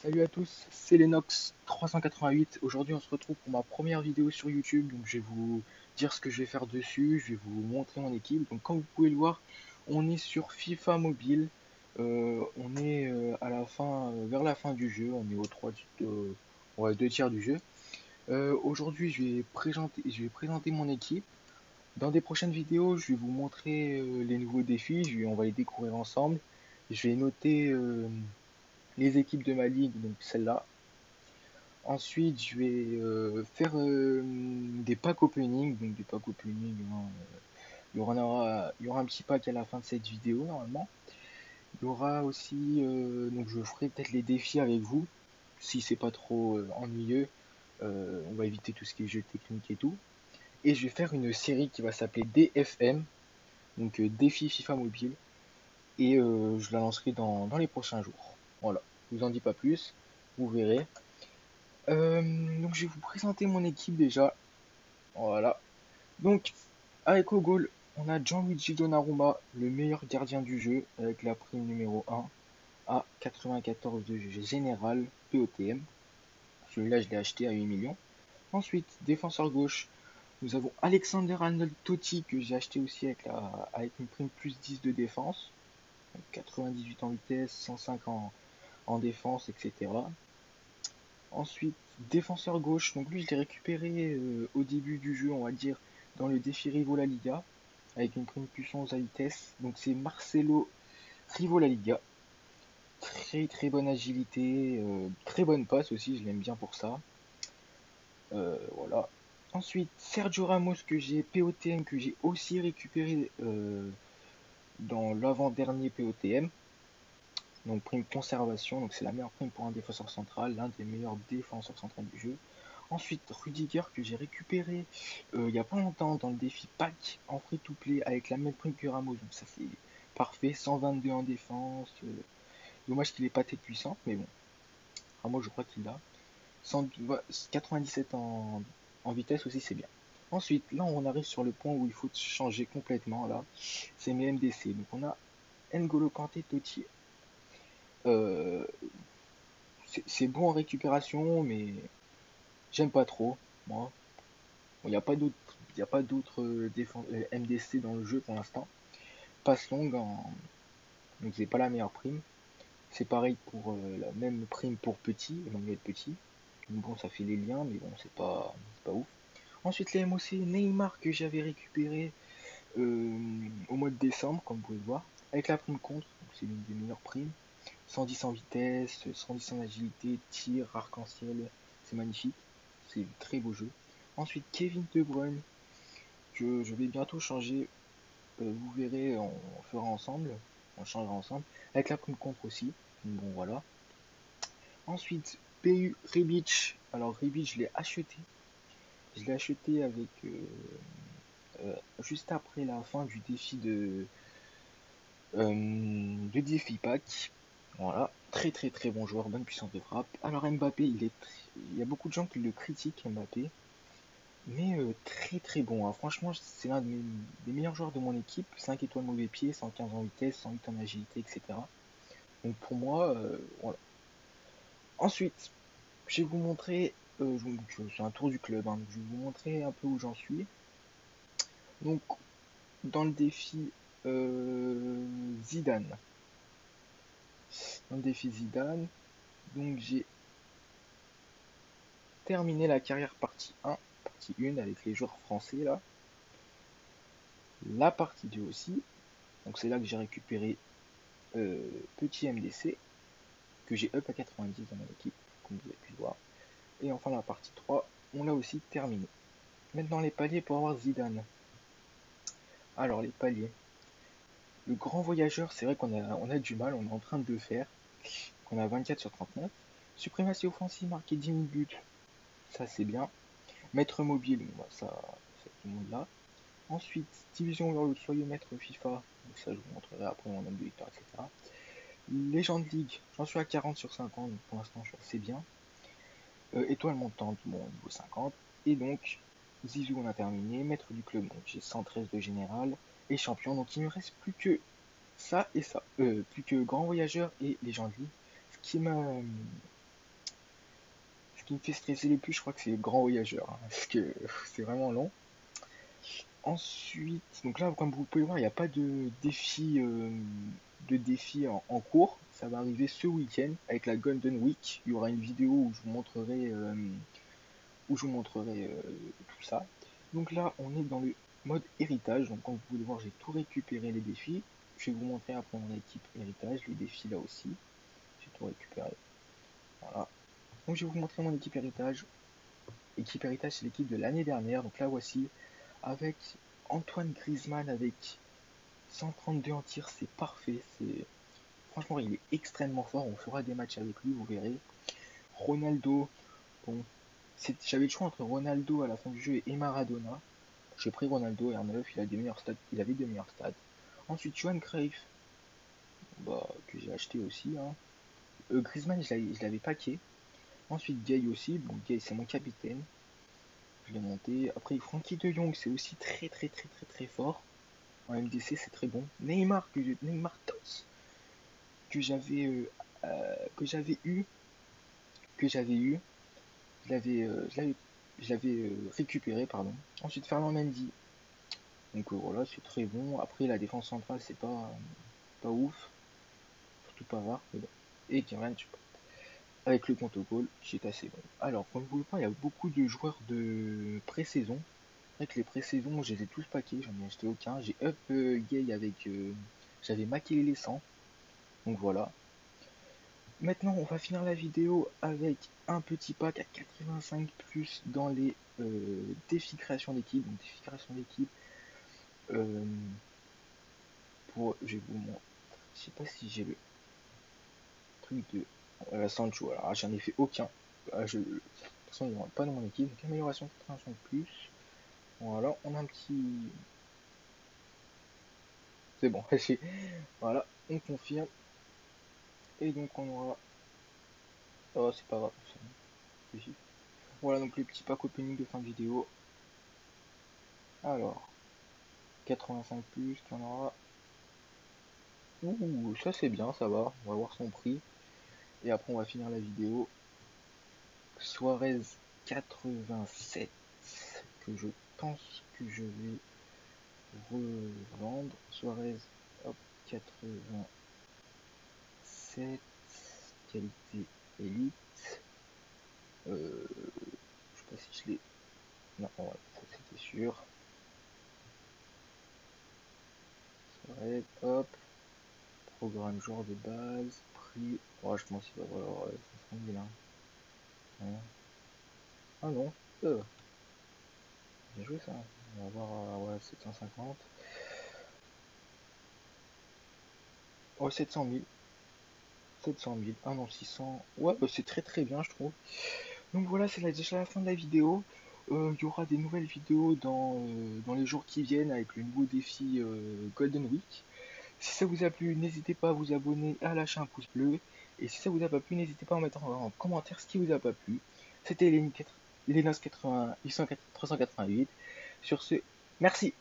Salut à tous, c'est Lennox 388. Aujourd'hui, on se retrouve pour ma première vidéo sur YouTube. Donc, je vais vous dire ce que je vais faire dessus. Je vais vous montrer mon équipe. Donc, comme vous pouvez le voir, on est sur FIFA Mobile. On est à la fin, vers la fin du jeu. On est au 3, ouais, 2 tiers du jeu. Aujourd'hui, je vais présenter mon équipe. Dans des prochaines vidéos, je vais vous montrer les nouveaux défis. On va les découvrir ensemble. Je vais noter les équipes de ma ligue, donc celle-là. Ensuite, je vais faire des packs opening, donc des packs opening, hein. Il y aura un petit pack à la fin de cette vidéo normalement. Il y aura aussi, donc je ferai peut-être les défis avec vous, si c'est pas trop ennuyeux. On va éviter tout ce qui est jeu technique et tout. Et je vais faire une série qui va s'appeler DFM, donc défi FIFA mobile, et je la lancerai dans les prochains jours. Voilà, je vous en dis pas plus, vous verrez. Donc je vais vous présenter mon équipe déjà. Voilà. Donc, avec au goal, on a Gianluigi Donnarumma, le meilleur gardien du jeu, avec la prime numéro 1 à 94 de général POTM. Celui-là, je l'ai acheté à 8 millions. Ensuite, défenseur gauche, nous avons Alexander Arnold Totti, que j'ai acheté aussi avec une prime plus 10 de défense. 98 en vitesse, 105 en défense, etc. Ensuite, défenseur gauche, donc lui je l'ai récupéré au début du jeu, on va dire, dans le défi Rivo La Liga, avec une prime puissance à vitesse. Donc c'est Marcelo Rivo La Liga. Très très bonne agilité, très bonne passe aussi, je l'aime bien pour ça. Voilà. Ensuite, Sergio Ramos que j'ai POTM, que j'ai aussi récupéré dans l'avant-dernier POTM. Donc prime conservation, donc c'est la meilleure prime pour un défenseur central, l'un des meilleurs défenseurs centraux du jeu. Ensuite, Rudiger que j'ai récupéré il n'y a pas longtemps dans le défi pack en free to play avec la même prime que Ramos. Donc ça c'est parfait, 122 en défense. Dommage qu'il ait pas été puissant, mais bon, Ramos je crois qu'il l'a. 97 en vitesse aussi c'est bien. Ensuite, là on arrive sur le point où il faut changer complètement là. C'est mes MDC. Donc on a N'Golo Kanté Totti. Euh, c'est bon en récupération, mais j'aime pas trop, moi. Bon, il y a pas d'autres MDC dans le jeu pour l'instant. Passe longue, donc c'est pas la meilleure prime. C'est pareil pour la même prime pour petit, Emmanuel Petit. Donc bon, ça fait les liens, mais bon, c'est pas ouf. Ensuite, les MOC Neymar que j'avais récupéré au mois de décembre, comme vous pouvez le voir, avec la prime contre, donc c'est l'une des meilleures primes. 110 en vitesse, 110 en agilité, tir, arc-en-ciel, c'est magnifique. C'est un très beau jeu. Ensuite, Kevin De Bruyne, que je vais bientôt changer. Vous verrez, on fera ensemble. On changera ensemble. Avec la prime contre aussi. Bon, voilà. Ensuite, PU Rebic. Alors, Rebic, je l'ai acheté. Je l'ai acheté avec. Juste après la fin du défi de défi pack. Voilà, très très très bon joueur, bonne puissance de frappe. Alors Mbappé, il y a beaucoup de gens qui le critiquent Mbappé, mais très très bon, hein. Franchement, c'est l'un des meilleurs joueurs de mon équipe. 5 étoiles mauvais pied, 115 en vitesse, 108 en agilité, etc. Donc pour moi, voilà. Ensuite, je vais vous montrer, c'est un tour du club, hein, donc je vais vous montrer un peu où j'en suis. Donc dans le défi Zidane, dans le défi Zidane, donc j'ai terminé la carrière partie 1, partie 1 avec les joueurs français là. La partie 2 aussi. Donc c'est là que j'ai récupéré petit MDC, que j'ai up à 90 dans mon équipe, comme vous avez pu le voir. Et enfin la partie 3, on l'a aussi terminé. Maintenant les paliers pour avoir Zidane. Alors les paliers. Le grand voyageur, c'est vrai qu'on a du mal, on est en train de le faire. On a 24 sur 39. Suprématie offensive, marqué 10 000 buts. Ça c'est bien. Maître mobile, bah, ça tout le monde l'a. Ensuite, division overload, soyez maître FIFA. Donc ça, je vous montrerai après mon nombre de victoires, etc. Legend League, j'en suis à 40 sur 50, donc pour l'instant, je suis assez bien. Étoile montante, bon, niveau 50. Et donc, Zizou, on a terminé. Maître du club, donc j'ai 113 de général. Et champion, donc il me reste plus que ça et ça. Plus que Grand Voyageur et Legend League. Ce qui m'a qui me fait stresser le plus, je crois que c'est le Grand Voyageur, hein, parce que c'est vraiment long. Ensuite, donc là, comme vous pouvez voir, il n'y a pas de défi en cours. Ça va arriver ce week-end avec la Golden Week. Il y aura une vidéo où je vous montrerai tout ça. Donc là, on est dans le mode héritage. Donc comme vous pouvez voir, j'ai tout récupéré les défis. Je vais vous montrer après mon équipe héritage, les défis là aussi. J'ai tout récupéré. Voilà. Donc je vais vous montrer mon équipe héritage. Équipe héritage, c'est l'équipe de l'année dernière. Donc là, voici avec Antoine Griezmann avec 132 en tir, c'est parfait. Franchement, il est extrêmement fort. On fera des matchs avec lui, vous verrez. Ronaldo, bon, j'avais le choix entre Ronaldo à la fin du jeu et Maradona. J'ai pris Ronaldo R9, il avait des meilleurs stats. Ensuite, Johan Cruyff, bah, que j'ai acheté aussi. Hein. Griezmann, je l'avais paqué. Ensuite, Gay aussi. Bon, Gay, c'est mon capitaine. Je l'ai monté. Après, Frankie de Jong, c'est aussi très fort. En MDC, c'est très bon. Neymar, Neymar Tots, que j'avais que j'avais eu, que j'avais eu, je l'avais récupéré, pardon. Ensuite, Fernand Mendy. Donc voilà, c'est très bon. Après, la défense centrale, c'est pas ouf. Surtout pas rare, mais bon. Et Kieran, avec le compte au goal, c'est assez bon. Alors, comme vous le voyez, il y a beaucoup de joueurs de pré-saison. Avec les pré-saisons, je les ai tous paqués, j'en ai acheté aucun. J'ai up Gay avec. J'avais maquillé les 100. Donc voilà. Maintenant, on va finir la vidéo avec un petit pack à 85 plus dans les défis création d'équipe. Donc défis création d'équipe. Euh, je vais vous montrer. Je sais pas si j'ai le truc de Sancho. Alors, j'en ai fait aucun. De toute façon, il n'y aura pas dans mon équipe. Donc, amélioration 85 plus. Voilà, on a un petit. C'est bon. Voilà, on confirme. Et donc, on aura. Oh, c'est pas grave. Voilà, donc le petit pack opening de fin de vidéo. Alors, 85 plus, qu'il y en aura. Ouh, ça c'est bien, ça va. On va voir son prix. Et après, on va finir la vidéo. Suarez 87, que je pense que je vais revendre. Suarez, hop, 87, qualité élite. Je sais pas si je l'ai. Non, ouais, ça c'était sûr. Suarez, hop. Programme joueur de base. Prix. Oh, je pense qu'il va valoir 500 000. Hein. Ouais. Ah non. Bien joué ça. On va voir ouais, 750. Oh, 700 000. 700 000. Ah non, 600. Ouais, bah, c'est très bien, je trouve. Donc voilà, c'est déjà la fin de la vidéo. Il y aura des nouvelles vidéos dans les jours qui viennent avec le nouveau défi Golden Week. Si ça vous a plu, n'hésitez pas à vous abonner, à lâcher un pouce bleu. Et si ça vous a pas plu, n'hésitez pas à mettre en commentaire ce qui vous a pas plu. C'était Lenos 80, 388. Sur ce, merci.